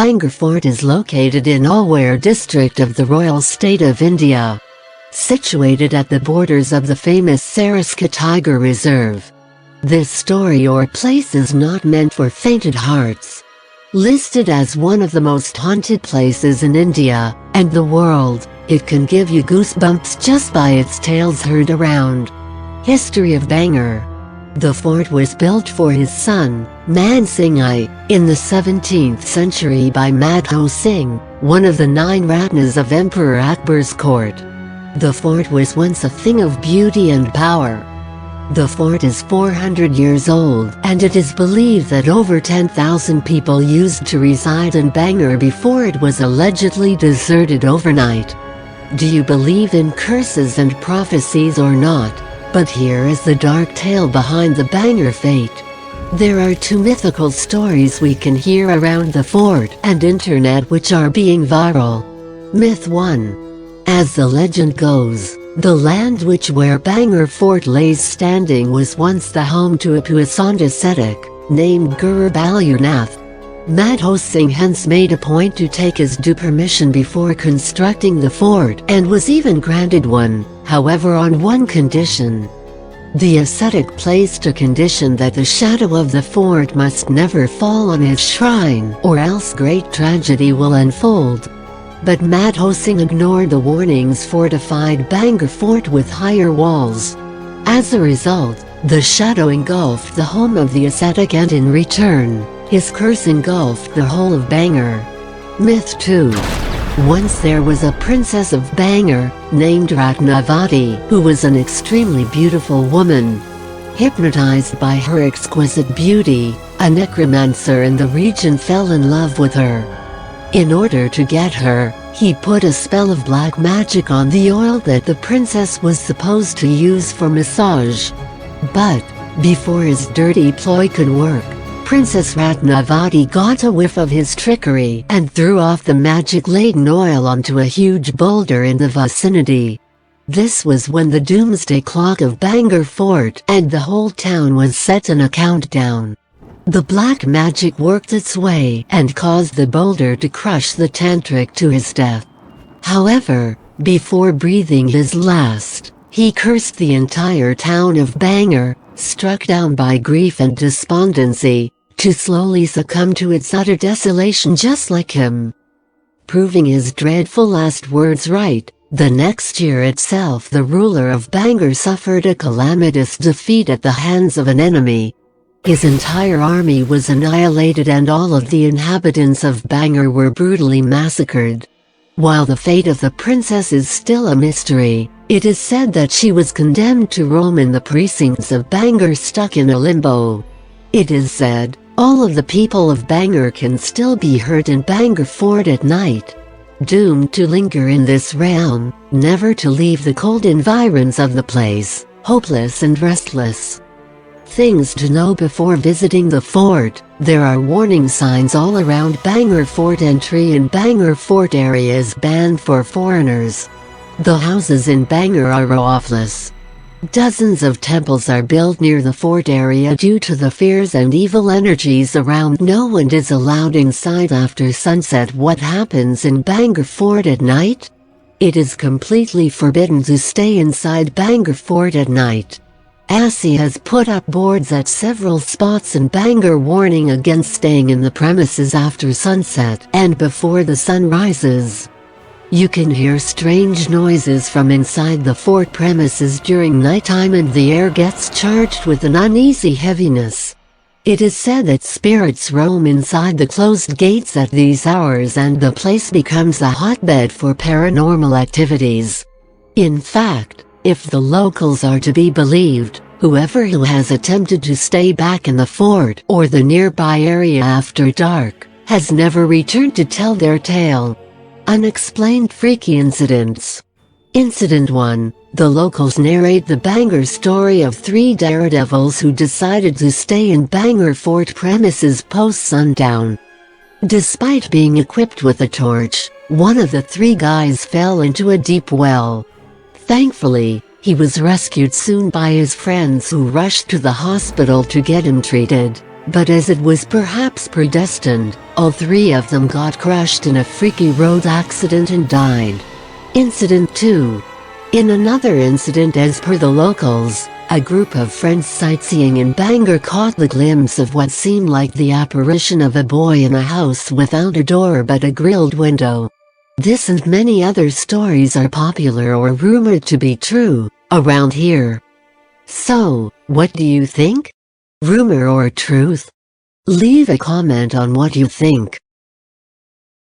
Bangarh Fort is located in Alwar district of the Royal State of India, situated at the borders of the famous Saraska Tiger Reserve. This story or place is not meant for fainted hearts. Listed as one of the most haunted places in India and the world, it can give you goosebumps just by its tales heard around. History of Bangarh. The fort was built for his son, Man Singh I, in the 17th century by Madho Singh, one of the 9 Ratnas of Emperor Akbar's court. The fort was once a thing of beauty and power. The fort is 400 years old, and it is believed that over 10,000 people used to reside in Bangarh before it was allegedly deserted overnight. Do you believe in curses and prophecies or not? But here is the dark tale behind the Bangarh fate. There are 2 mythical stories we can hear around the fort and internet which are being viral. Myth 1. As the legend goes, the land where Bangarh Fort lays standing was once the home to a puissant ascetic, named Guru Balunath. Madho Singh hence made a point to take his due permission before constructing the fort and was even granted one, however on one condition. The ascetic placed a condition that the shadow of the fort must never fall on his shrine or else great tragedy will unfold. But Madho Singh ignored the warnings, fortified Bangarh Fort with higher walls. As a result, the shadow engulfed the home of the ascetic and in return, his curse engulfed the whole of Bangarh. Myth 2. Once there was a princess of Bangarh, named Ratnavati, who was an extremely beautiful woman. Hypnotized by her exquisite beauty, a necromancer in the region fell in love with her. In order to get her, he put a spell of black magic on the oil that the princess was supposed to use for massage. But, before his dirty ploy could work, Princess Ratnavati got a whiff of his trickery and threw off the magic-laden oil onto a huge boulder in the vicinity. This was when the doomsday clock of Bangarh Fort and the whole town was set in a countdown. The black magic worked its way and caused the boulder to crush the tantric to his death. However, before breathing his last, he cursed the entire town of Bangarh, struck down by grief and despondency, to slowly succumb to its utter desolation just like him. Proving his dreadful last words right, the next year itself the ruler of Bangarh suffered a calamitous defeat at the hands of an enemy. His entire army was annihilated and all of the inhabitants of Bangarh were brutally massacred. While the fate of the princess is still a mystery, it is said that she was condemned to roam in the precincts of Bangarh stuck in a limbo. It is said, all of the people of Bangarh can still be heard in Bangarh Fort at night. Doomed to linger in this realm, never to leave the cold environs of the place, hopeless and restless. Things to know before visiting the fort. There are warning signs all around Bangarh Fort. Entry in Bangarh Fort area is banned for foreigners. The houses in Bangarh are roofless. Dozens of temples are built near the fort area due to the fears and evil energies around. No one is allowed inside after sunset. What happens in Bangarh Fort at night? It is completely forbidden to stay inside Bangarh Fort at night. ASI has put up boards at several spots in Bangarh warning against staying in the premises after sunset and before the sun rises. You can hear strange noises from inside the fort premises during nighttime and the air gets charged with an uneasy heaviness. It is said that spirits roam inside the closed gates at these hours and the place becomes a hotbed for paranormal activities. In fact, if the locals are to be believed, whoever who has attempted to stay back in the fort or the nearby area after dark has never returned to tell their tale. Unexplained freaky incidents. Incident 1. The locals narrate the Bangarh story of 3 daredevils who decided to stay in Bangarh Fort premises post-sundown. Despite being equipped with a torch, one of the 3 guys fell into a deep well. Thankfully, he was rescued soon by his friends who rushed to the hospital to get him treated. But as it was perhaps predestined, All three of them got crushed in a freaky road accident and died. Incident 2. In another incident, as per the locals, a group of friends sightseeing in Bangarh caught the glimpse of what seemed like the apparition of a boy in a house without a door but a grilled window. This and many other stories are popular or rumored to be true around here. So, what do you think? Rumor or truth? Leave a comment on what you think.